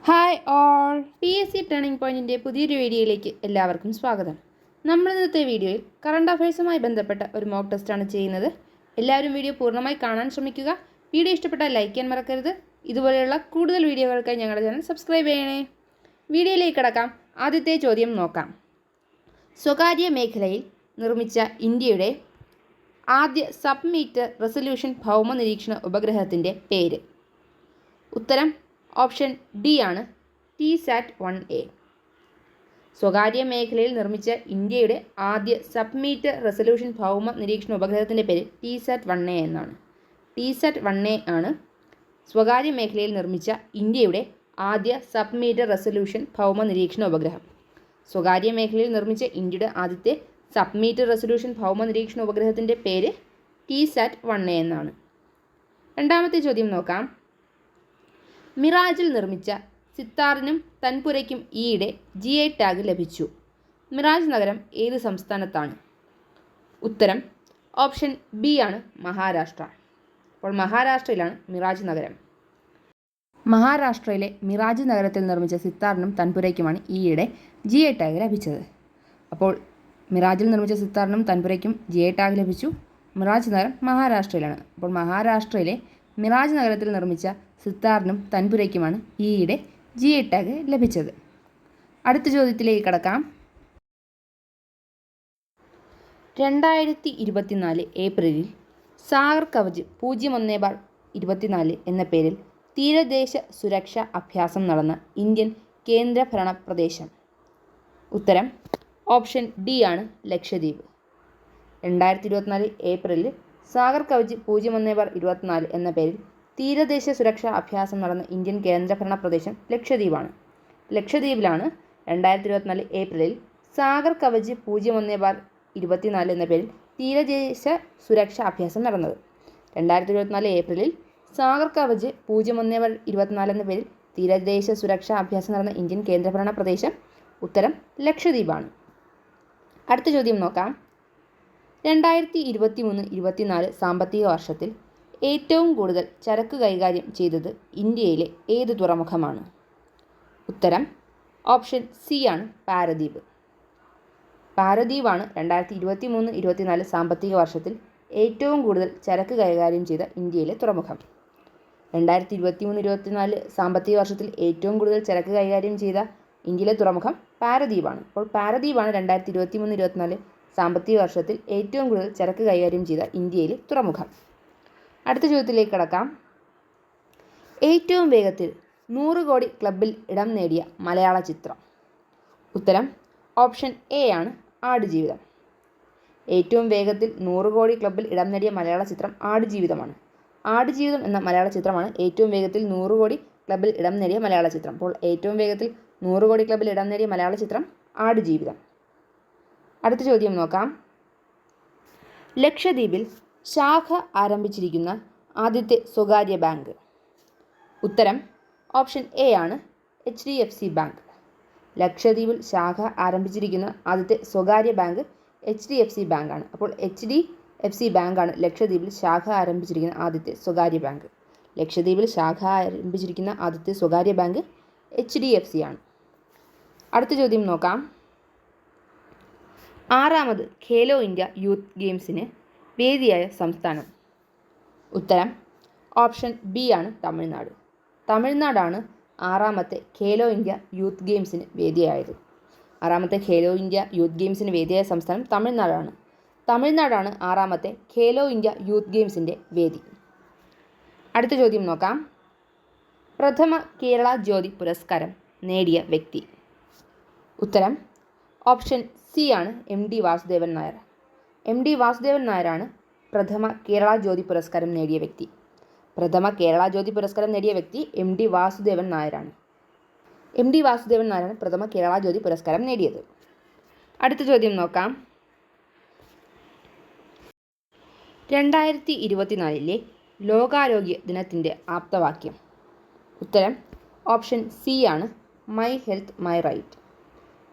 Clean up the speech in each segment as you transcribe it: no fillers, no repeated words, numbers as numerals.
Hi all PSC turning പോയിൻറ്റിൻ്റെ പുതിയൊരു വീഡിയോയിലേക്ക് എല്ലാവർക്കും സ്വാഗതം. നമ്മൾ ഇന്നത്തെ വീഡിയോയിൽ കറണ്ട് അഫയേഴ്സുമായി ബന്ധപ്പെട്ട ഒരു മോക്ക് ടെസ്റ്റാണ് ചെയ്യുന്നത്. എല്ലാവരും വീഡിയോ പൂർണ്ണമായി കാണാൻ ശ്രമിക്കുക. വീഡിയോ ഇഷ്ടപ്പെട്ടാൽ ലൈക്ക് ചെയ്യാൻ മറക്കരുത്. ഇതുപോലെയുള്ള കൂടുതൽ വീഡിയോകൾക്കായി ഞങ്ങളുടെ ചാനൽ സബ്സ്ക്രൈബ് ചെയ്യണേ. വീഡിയോയിലേക്ക് കടക്കാം. ആദ്യത്തെ ചോദ്യം നോക്കാം. സ്വകാര്യ മേഖലയിൽ നിർമ്മിച്ച ഇന്ത്യയുടെ ആദ്യ സബ്മീറ്റർ റെസൊല്യൂഷൻ ഭൗമ നിരീക്ഷണ ഉപഗ്രഹത്തിൻ്റെ പേര്. ഉത്തരം ഓപ്ഷൻ ഡി ആണ്, TSAT-1A. സ്വകാര്യ മേഖലയിൽ നിർമ്മിച്ച ഇന്ത്യയുടെ ആദ്യ സബ്മീറ്റർ റെസൊല്യൂഷൻ ഭൗമ നിരീക്ഷണ ഉപഗ്രഹത്തിൻ്റെ പേര് TSAT-1A എന്നാണ്. TSAT-1A ആണ് സ്വകാര്യ മേഖലയിൽ നിർമ്മിച്ച ഇന്ത്യയുടെ ആദ്യ സബ്മീറ്റർ റെസൊല്യൂഷൻ ഭൗമ നിരീക്ഷണ ഉപഗ്രഹം. സ്വകാര്യ മേഖലയിൽ നിർമ്മിച്ച ഇന്ത്യയുടെ ആദ്യത്തെ സബ്മീറ്റർ റെസൊല്യൂഷൻ ഭൗമ നിരീക്ഷണ ഉപഗ്രഹത്തിൻ്റെ പേര് TSAT-1A എന്നാണ്. രണ്ടാമത്തെ ചോദ്യം നോക്കാം. മിറാജിൽ നിർമ്മിച്ച സിത്താറിനും തൻപുരയ്ക്കും ഈയിടെ GI ടാഗ് ലഭിച്ചു. മിറാജ് നഗരം ഏത് സംസ്ഥാനത്താണ്? ഉത്തരം ഓപ്ഷൻ ബി ആണ്, മഹാരാഷ്ട്ര. അപ്പോൾ മഹാരാഷ്ട്രയിലാണ് മിറാജ് നഗരം. മഹാരാഷ്ട്രയിലെ മിറാജ് നഗരത്തിൽ നിർമ്മിച്ച സിത്താറിനും തൻപുരയ്ക്കുമാണ് ഈയിടെ GI ടാഗ് ലഭിച്ചത്. അപ്പോൾ മിറാജിൽ നിർമ്മിച്ച സിത്താറിനും തൻപുരയ്ക്കും GI ടാഗ് ലഭിച്ചു. മിറാജ് നഗരം മഹാരാഷ്ട്രയിലാണ്. അപ്പോൾ മഹാരാഷ്ട്രയിലെ മിറാജ് നഗരത്തിൽ നിർമ്മിച്ച സിത്താറിനും തൻപുരയ്ക്കുമാണ് ഈയിടെ GI ടാഗ് ലഭിച്ചത്. അടുത്ത ചോദ്യത്തിലേക്ക് കടക്കാം. 2024 ഏപ്രിലിൽ സാഗർ കവച് 01/24 എന്ന പേരിൽ തീരദേശ സുരക്ഷാ അഭ്യാസം നടന്ന ഇന്ത്യൻ കേന്ദ്രഭരണ പ്രദേശം. ഉത്തരം ഓപ്ഷൻ ഡി ആണ്, ലക്ഷദ്വീപ്. 2024 ഏപ്രിലിൽ സാഗർ കവച് 01/24 എന്ന പേരിൽ തീരദേശ സുരക്ഷാ അഭ്യാസം നടന്ന ഇന്ത്യൻ കേന്ദ്രഭരണ പ്രദേശം ലക്ഷദ്വീപാണ്. ലക്ഷദ്വീപിലാണ് 2024 ഏപ്രിലിൽ സാഗർ കവച് 01/24 എന്ന പേരിൽ തീരദേശ സുരക്ഷാ അഭ്യാസം നടന്നത്. 2024 ഏപ്രിലിൽ സാഗർ കവച് 01/24 എന്ന പേരിൽ തീരദേശ സുരക്ഷാ അഭ്യാസം നടന്ന ഇന്ത്യൻ കേന്ദ്രഭരണ പ്രദേശം ഉത്തരം ലക്ഷദ്വീപാണ്. അടുത്ത ചോദ്യം നോക്കാം. 2023-24 സാമ്പത്തിക വർഷത്തിൽ ഏറ്റവും കൂടുതൽ ചരക്ക് കൈകാര്യം ചെയ്തത് ഇന്ത്യയിലെ ഏത് തുറമുഖമാണ്? ഉത്തരം ഓപ്ഷൻ സി ആണ്, പാരദീപ്. പാരദീപാണ് 2023-24 സാമ്പത്തിക വർഷത്തിൽ ഏറ്റവും കൂടുതൽ ചരക്ക് കൈകാര്യം ചെയ്ത ഇന്ത്യയിലെ തുറമുഖം. 2023-24 സാമ്പത്തിക വർഷത്തിൽ ഏറ്റവും കൂടുതൽ ചരക്ക് കൈകാര്യം ചെയ്ത ഇന്ത്യയിലെ തുറമുഖം പാരദീപാണ്. അപ്പോൾ പാരദീപാണ് 2023-24 സാമ്പത്തിക വർഷത്തിൽ ഏറ്റവും കൂടുതൽ ചരക്ക് കൈകാര്യം ചെയ്ത ഇന്ത്യയിലെ തുറമുഖം. അടുത്ത ചോദ്യത്തിലേക്ക് കടക്കാം. ഏറ്റവും വേഗത്തിൽ 100 കോടി ക്ലബിൽ ഇടം നേടിയ മലയാള ചിത്രം. ഉത്തരം ഓപ്ഷൻ എ ആണ്, ആടുജീവിതം. ഏറ്റവും വേഗത്തിൽ 100 കോടി ക്ലബിൽ ഇടം നേടിയ മലയാള ചിത്രം ആടുജീവിതമാണ്. ആടുജീവിതം എന്ന മലയാള ചിത്രമാണ് ഏറ്റവും വേഗത്തിൽ 100 കോടി ക്ലബിൽ ഇടം നേടിയ മലയാള ചിത്രം. അപ്പോൾ ഏറ്റവും വേഗത്തിൽ 100 കോടി ക്ലബിൽ ഇടം നേടിയ മലയാള ചിത്രം ആടുജീവിതം. അടുത്ത ചോദ്യം നോക്കാം. ലക്ഷദ്വീപിൽ ശാഖ ആരംഭിച്ചിരിക്കുന്ന ആദ്യത്തെ സ്വകാര്യ ബാങ്ക്. ഉത്തരം ഓപ്ഷൻ എ ആണ്, HDFC ബാങ്ക്. ലക്ഷദ്വീപിൽ ശാഖ ആരംഭിച്ചിരിക്കുന്ന ആദ്യത്തെ സ്വകാര്യ ബാങ്ക് HDFC ബാങ്കാണ്. അപ്പോൾ HDFC ബാങ്കാണ് ലക്ഷദ്വീപിൽ ശാഖ ആരംഭിച്ചിരിക്കുന്ന ആദ്യത്തെ സ്വകാര്യ ബാങ്ക്. ലക്ഷദ്വീപിൽ ശാഖ ആരംഭിച്ചിരിക്കുന്ന ആദ്യത്തെ സ്വകാര്യ ബാങ്ക് HDFC ആണ്. അടുത്ത ചോദ്യം നോക്കാം. 6ാമത് ഖേലോ ഇന്ത്യ യൂത്ത് ഗെയിംസിന് വേദിയായ സംസ്ഥാനം. ഉത്തരം ഓപ്ഷൻ ബി ആണ്, തമിഴ്നാട്. തമിഴ്നാടാണ് 6ാമത്തെ ഖേലോ ഇന്ത്യ യൂത്ത് ഗെയിംസിന് വേദിയായത്. 6ാമത്തെ ഖേലോ ഇന്ത്യ യൂത്ത് ഗെയിംസിന് വേദിയായ സംസ്ഥാനം തമിഴ്നാടാണ്. തമിഴ്നാടാണ് 6ാമത്തെ ഖേലോ ഇന്ത്യ യൂത്ത് ഗെയിംസിൻ്റെ വേദി. അടുത്ത ചോദ്യം നോക്കാം. പ്രഥമ കേരള ജ്യോതി പുരസ്കാരം നേടിയ വ്യക്തി. ഉത്തരം ഓപ്ഷൻ സി ആണ്, MD വാസുദേവൻ നായർ. MD വാസുദേവൻ നായരാണ് പ്രഥമ കേരള ജ്യോതി പുരസ്കാരം നേടിയ വ്യക്തി. പ്രഥമ കേരള ജ്യോതി പുരസ്കാരം നേടിയ വ്യക്തി MD വാസുദേവൻ നായരാണ്. MD വാസുദേവൻ നായരാണ് പ്രഥമ കേരള ജ്യോതി പുരസ്കാരം നേടിയത്. അടുത്ത ചോദ്യം നോക്കാം. 2024 ലോകാരോഗ്യ ദിനത്തിൻ്റെ ആപ്തവാക്യം. ഉത്തരം ഓപ്ഷൻ സി ആണ്, my health my right.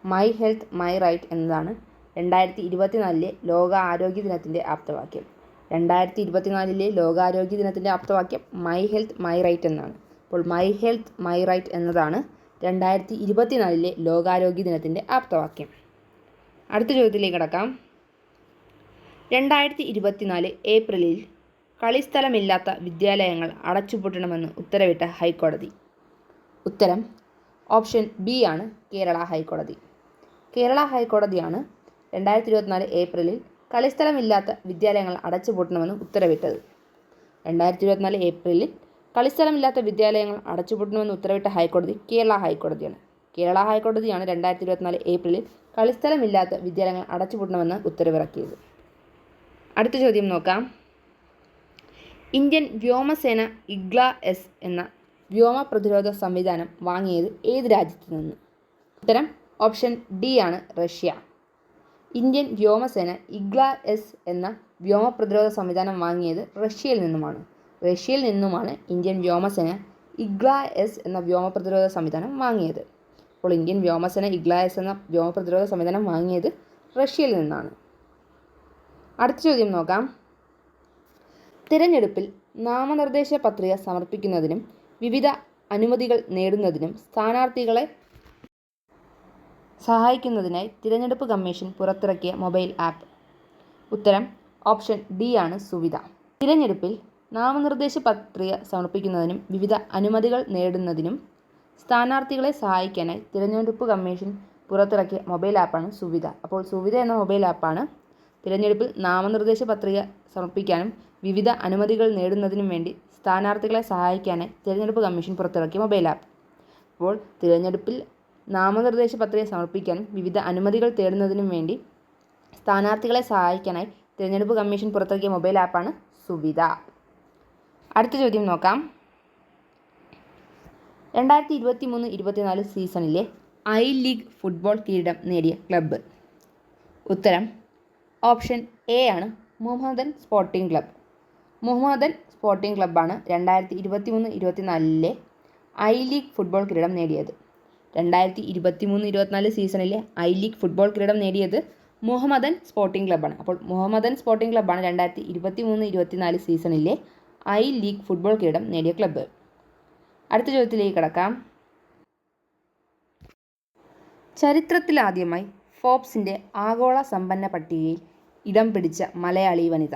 My health my right എന്നതാണ് 2024 ലോക ആരോഗ്യ ദിനത്തിൻ്റെ ആപ്തവാക്യം. 2024 ലോകാരോഗ്യ ദിനത്തിൻ്റെ ആപ്തവാക്യം മൈ ഹെൽത്ത് മൈ റൈറ്റ് എന്നാണ്. അപ്പോൾ മൈ ഹെൽത്ത് മൈ റൈറ്റ് എന്നതാണ് 2024 ലോകാരോഗ്യ ദിനത്തിൻ്റെ ആപ്തവാക്യം. അടുത്ത ചോദ്യത്തിലേക്ക് കടക്കാം. 2024 ഏപ്രിലിൽ കളിസ്ഥലമില്ലാത്ത വിദ്യാലയങ്ങൾ അടച്ചുപൂട്ടണമെന്ന് ഉത്തരവിട്ട ഹൈക്കോടതി. ഉത്തരം ഓപ്ഷൻ ബി ആണ് കേരള ഹൈക്കോടതി. കേരള ഹൈക്കോടതിയാണ് 2024 ഏപ്രിലിൽ കളിസ്ഥലമില്ലാത്ത വിദ്യാലയങ്ങൾ അടച്ചുപൂട്ടണമെന്ന് ഉത്തരവിട്ടത്. 2024 ഏപ്രിലിൽ കളിസ്ഥലമില്ലാത്ത വിദ്യാലയങ്ങൾ അടച്ചുപൂട്ടണമെന്ന് ഉത്തരവിട്ട ഹൈക്കോടതി കേരള ഹൈക്കോടതിയാണ്. കേരള ഹൈക്കോടതിയാണ് 2024 ഏപ്രിലിൽ കളിസ്ഥലമില്ലാത്ത വിദ്യാലയങ്ങൾ അടച്ചുപൂട്ടണമെന്ന് ഉത്തരവിറക്കിയത്. അടുത്ത ചോദ്യം നോക്കാം. ഇന്ത്യൻ വ്യോമസേന ഇഗ്ല-എസ് എന്ന വ്യോമ പ്രതിരോധ സംവിധാനം വാങ്ങിയത് ഏത് രാജ്യത്തു നിന്ന്? ഉത്തരം ഓപ്ഷൻ ഡി ആണ് റഷ്യ. ഇന്ത്യൻ വ്യോമസേന ഇഗ്ല-എസ് എന്ന വ്യോമ പ്രതിരോധ സംവിധാനം വാങ്ങിയത് റഷ്യയിൽ നിന്നുമാണ് ഇന്ത്യൻ വ്യോമസേന ഇഗ്ല-എസ് എന്ന വ്യോമ പ്രതിരോധ സംവിധാനം വാങ്ങിയത്. അപ്പോൾ ഇന്ത്യൻ വ്യോമസേന ഇഗ്ല-എസ് എന്ന വ്യോമ പ്രതിരോധ സംവിധാനം വാങ്ങിയത് റഷ്യയിൽ നിന്നാണ്. അടുത്ത ചോദ്യം നോക്കാം. തിരഞ്ഞെടുപ്പിൽ നാമനിർദ്ദേശ പത്രിക സമർപ്പിക്കുന്നതിനും വിവിധ അനുമതികൾ നേടുന്നതിനും സ്ഥാനാർത്ഥികളെ സഹായിക്കുന്നതിനായി തിരഞ്ഞെടുപ്പ് കമ്മീഷൻ പുറത്തിറക്കിയ മൊബൈൽ ആപ്പ്. ഉത്തരം ഓപ്ഷൻ ഡി ആണ് സുവിധ. തിരഞ്ഞെടുപ്പിൽ നാമനിർദ്ദേശ പത്രിക സമർപ്പിക്കുന്നതിനും വിവിധ അനുമതികൾ നേടുന്നതിനും സ്ഥാനാർത്ഥികളെ സഹായിക്കാനായി തിരഞ്ഞെടുപ്പ് കമ്മീഷൻ പുറത്തിറക്കിയ മൊബൈൽ ആപ്പാണ് സുവിധ. അപ്പോൾ സുവിധ എന്ന മൊബൈൽ ആപ്പാണ് തിരഞ്ഞെടുപ്പിൽ നാമനിർദ്ദേശ പത്രിക സമർപ്പിക്കാനും വിവിധ അനുമതികൾ നേടുന്നതിനും വേണ്ടി സ്ഥാനാർത്ഥികളെ സഹായിക്കാനായി തിരഞ്ഞെടുപ്പ് കമ്മീഷൻ പുറത്തിറക്കിയ മൊബൈൽ ആപ്പ്. അപ്പോൾ തിരഞ്ഞെടുപ്പിൽ നാമനിർദ്ദേശ പത്രിക സമർപ്പിക്കാനും വിവിധ അനുമതികൾ തേടുന്നതിനും വേണ്ടി സ്ഥാനാർത്ഥികളെ സഹായിക്കാനായി തിരഞ്ഞെടുപ്പ് കമ്മീഷൻ പുറത്തിറക്കിയ മൊബൈൽ ആപ്പാണ് സുവിധ. അടുത്ത ചോദ്യം നോക്കാം. 2023-24 സീസണിലെ ഐ ലീഗ് ഫുട്ബോൾ കിരീടം നേടിയ ക്ലബ്ബ്. ഉത്തരം ഓപ്ഷൻ എ ആണ് Mohammedan sporting club. Mohammedan sporting ക്ലബ്ബാണ് 2023-24 ഐ ലീഗ് ഫുട്ബോൾ കിരീടം നേടിയത്. 2023-24 സീസണിലെ ഐ ലീഗ് ഫുട്ബോൾ കിരീടം നേടിയത് മുഹമ്മദൻ സ്പോർട്ടിംഗ് ക്ലബ്ബാണ്. അപ്പോൾ മുഹമ്മദൻ സ്പോർട്ടിംഗ് ക്ലബ്ബാണ് 2023-24 സീസണിലെ ഐ ലീഗ് ഫുട്ബോൾ കിരീടം നേടിയ ക്ലബ്ബ്. അടുത്ത ചോദ്യത്തിലേക്ക് കടക്കാം. ചരിത്രത്തിലാദ്യമായി ഫോബ്സിൻ്റെ ആഗോള സമ്പന്ന പട്ടികയിൽ ഇടം പിടിച്ച മലയാളി വനിത.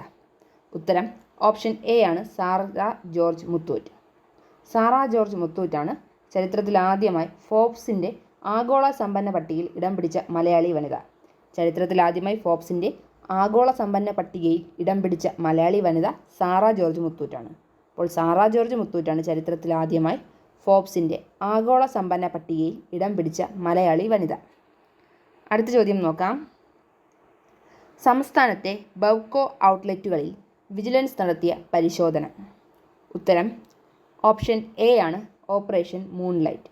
ഉത്തരം ഓപ്ഷൻ എ ആണ് സാറാ ജോർജ് മുത്തൂറ്റ്. സാറാ ജോർജ് മുത്തൂറ്റാണ് ചരിത്രത്തിലാദ്യമായി ഫോബ്സിൻ്റെ ആഗോള സമ്പന്ന പട്ടികയിൽ ഇടം പിടിച്ച മലയാളി വനിത. ചരിത്രത്തിലാദ്യമായി ഫോബ്സിൻ്റെ ആഗോള സമ്പന്ന പട്ടികയിൽ ഇടം പിടിച്ച മലയാളി വനിത സാറാ ജോർജ് മുത്തൂറ്റാണ്. അപ്പോൾ സാറാ ജോർജ് മുത്തൂറ്റാണ് ചരിത്രത്തിലാദ്യമായി ഫോബ്സിൻ്റെ ആഗോള സമ്പന്ന പട്ടികയിൽ ഇടം പിടിച്ച മലയാളി വനിത. അടുത്ത ചോദ്യം നോക്കാം. സംസ്ഥാനത്തെ ബവ്കോ ഔട്ട്ലെറ്റുകളിൽ വിജിലൻസ് നടത്തിയ പരിശോധന. ഉത്തരം ഓപ്ഷൻ എ ആണ് ഓപ്പറേഷൻ മൂൺലൈറ്റ്.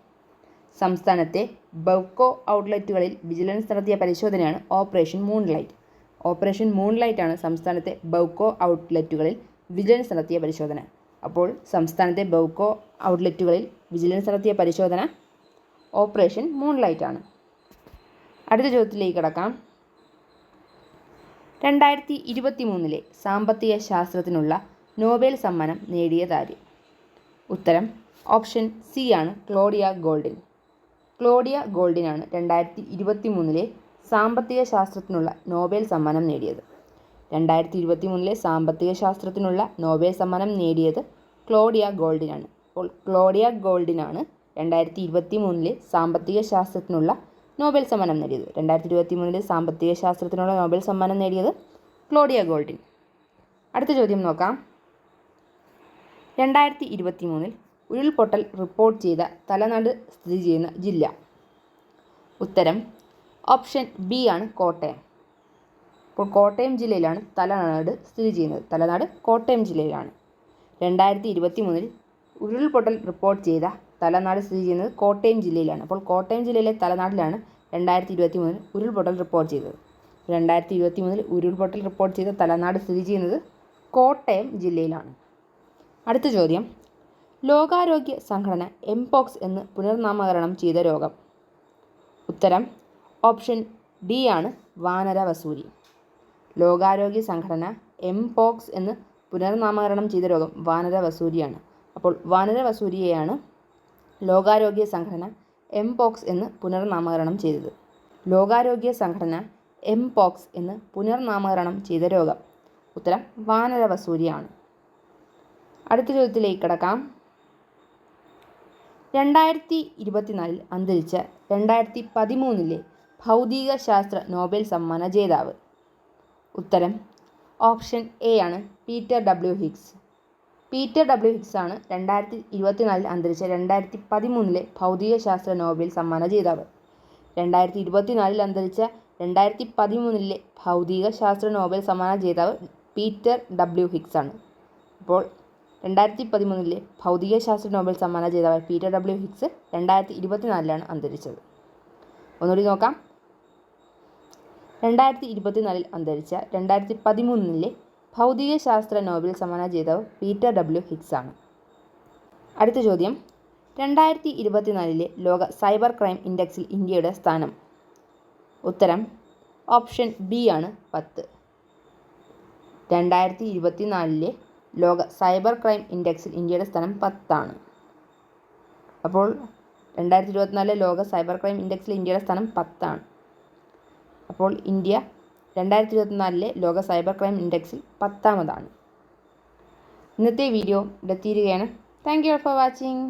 സംസ്ഥാനത്തെ ബവ്കോ ഔട്ട്ലെറ്റുകളിൽ വിജിലൻസ് നടത്തിയ പരിശോധനയാണ് ഓപ്പറേഷൻ മൂൺലൈറ്റ്. ഓപ്പറേഷൻ മൂൺലൈറ്റ് ആണ് സംസ്ഥാനത്തെ ബവ്കോ ഔട്ട്ലെറ്റുകളിൽ വിജിലൻസ് നടത്തിയ പരിശോധന. അപ്പോൾ സംസ്ഥാനത്തെ ബവ്കോ ഔട്ട്ലെറ്റുകളിൽ വിജിലൻസ് നടത്തിയ പരിശോധന ഓപ്പറേഷൻ മൂൺലൈറ്റ് ആണ്. അടുത്ത ചോദ്യത്തിലേക്ക് കടക്കാം. 2023 സാമ്പത്തിക ശാസ്ത്രത്തിനുള്ള നോബൽ സമ്മാനം നേടിയതാര്? ഉത്തരം ഓപ്ഷൻ സി ആണ് ക്ലോഡിയ ഗോൾഡിൻ. ക്ലോഡിയ ഗോൾഡിനാണ് 2023 സാമ്പത്തിക ശാസ്ത്രത്തിനുള്ള നോബൽ സമ്മാനം നേടിയത്. 2023 സാമ്പത്തിക ശാസ്ത്രത്തിനുള്ള നോബൽ സമ്മാനം നേടിയത് ക്ലോഡിയ ഗോൾഡിനാണ്. അപ്പോൾ ക്ലോഡിയ ഗോൾഡിനാണ് 2023 സാമ്പത്തിക ശാസ്ത്രത്തിനുള്ള നോബൽ സമ്മാനം നേടിയത്. 2023 സാമ്പത്തിക ശാസ്ത്രത്തിനുള്ള നോബൽ സമ്മാനം നേടിയത് ക്ലോഡിയ ഗോൾഡിൻ. അടുത്ത ചോദ്യം നോക്കാം. 2023 ഉരുൾപൊട്ടൽ റിപ്പോർട്ട് ചെയ്ത തലനാട് സ്ഥിതി ചെയ്യുന്ന ജില്ല. ഉത്തരം ഓപ്ഷൻ ബി ആണ് കോട്ടയം. അപ്പോൾ കോട്ടയം ജില്ലയിലാണ് തലനാട് സ്ഥിതി ചെയ്യുന്നത്. തലനാട് കോട്ടയം ജില്ലയിലാണ്. 2023 ഉരുൾപൊട്ടൽ റിപ്പോർട്ട് ചെയ്ത തലനാട് സ്ഥിതി ചെയ്യുന്നത് കോട്ടയം ജില്ലയിലാണ്. അപ്പോൾ കോട്ടയം ജില്ലയിലെ തലനാടിലാണ് 2023 ഉരുൾപൊട്ടൽ റിപ്പോർട്ട് ചെയ്തത്. 2023 ഉരുൾപൊട്ടൽ റിപ്പോർട്ട് ചെയ്ത തലനാട് സ്ഥിതി ചെയ്യുന്നത് കോട്ടയം ജില്ലയിലാണ്. അടുത്ത ചോദ്യം. ലോകാരോഗ്യ സംഘടന എംപോക്സ് എന്ന് പുനർനാമകരണം ചെയ്ത രോഗം. ഉത്തരം ഓപ്ഷൻ ഡി ആണ് വാനര വസൂരി. ലോകാരോഗ്യ സംഘടന എംപോക്സ് എന്ന് പുനർനാമകരണം ചെയ്ത രോഗം വാനര വസൂരിയാണ്. അപ്പോൾ വാനര വസൂരിയെയാണ് ലോകാരോഗ്യ സംഘടന എംപോക്സ് എന്ന് പുനർനാമകരണം ചെയ്തത്? ലോകാരോഗ്യ സംഘടന എംപോക്സ് എന്ന് പുനർനാമകരണം ചെയ്ത രോഗം. ഉത്തരം വാനരവസൂരിയാണ്. അടുത്ത ചോദ്യത്തിലേക്ക് കടക്കാം. 2024 അന്തരിച്ച 2013 ഭൗതിക ശാസ്ത്ര നോബൽ സമ്മാന ജേതാവ്. ഉത്തരം ഓപ്ഷൻ എ ആണ് Peter W Higgs. Peter W Higgs ആണ് 2024 അന്തരിച്ച 2013 ഭൗതിക ശാസ്ത്ര നോബൽ സമ്മാന ജേതാവ്. 2024 അന്തരിച്ച 2013 ഭൗതിക ശാസ്ത്ര നോബൽ സമ്മാന ജേതാവ് പീറ്റർ ഡബ്ല്യു ഹിഗ്സ് ആണ്. അപ്പോൾ 2013 ഭൗതിക ശാസ്ത്ര നോബൽ സമ്മാന ജേതാവ് പീറ്റർ ഡബ്ല്യു ഹിഗ്സ് 2024 അന്തരിച്ചത്. ഒന്നുകൂടി നോക്കാം. 2024 അന്തരിച്ച 2013 ഭൗതിക ശാസ്ത്ര നോബൽ സമ്മാന ജേതാവ് പീറ്റർ ഡബ്ല്യു ഹിഗ്സ് ആണ്. അടുത്ത ചോദ്യം. 2024 ലോക സൈബർ ക്രൈം ഇൻഡെക്സിൽ ഇന്ത്യയുടെ സ്ഥാനം. ഉത്തരം ഓപ്ഷൻ ബി ആണ് 10. 2024 ലോക സൈബർ ക്രൈം ഇൻഡെക്സിൽ ഇന്ത്യയുടെ സ്ഥാനം 10 ആണ്. അപ്പോൾ 2024 ലോക സൈബർ ക്രൈം ഇൻഡെക്സിൽ ഇന്ത്യയുടെ സ്ഥാനം 10 ആണ്. അപ്പോൾ ഇന്ത്യ 2024 ലോക സൈബർ ക്രൈം ഇൻഡെക്സിൽ 10ാമതാണ്. ഇന്നത്തെ വീഡിയോ ഇവിടെ തീരുകയാണ്. Thank you for watching.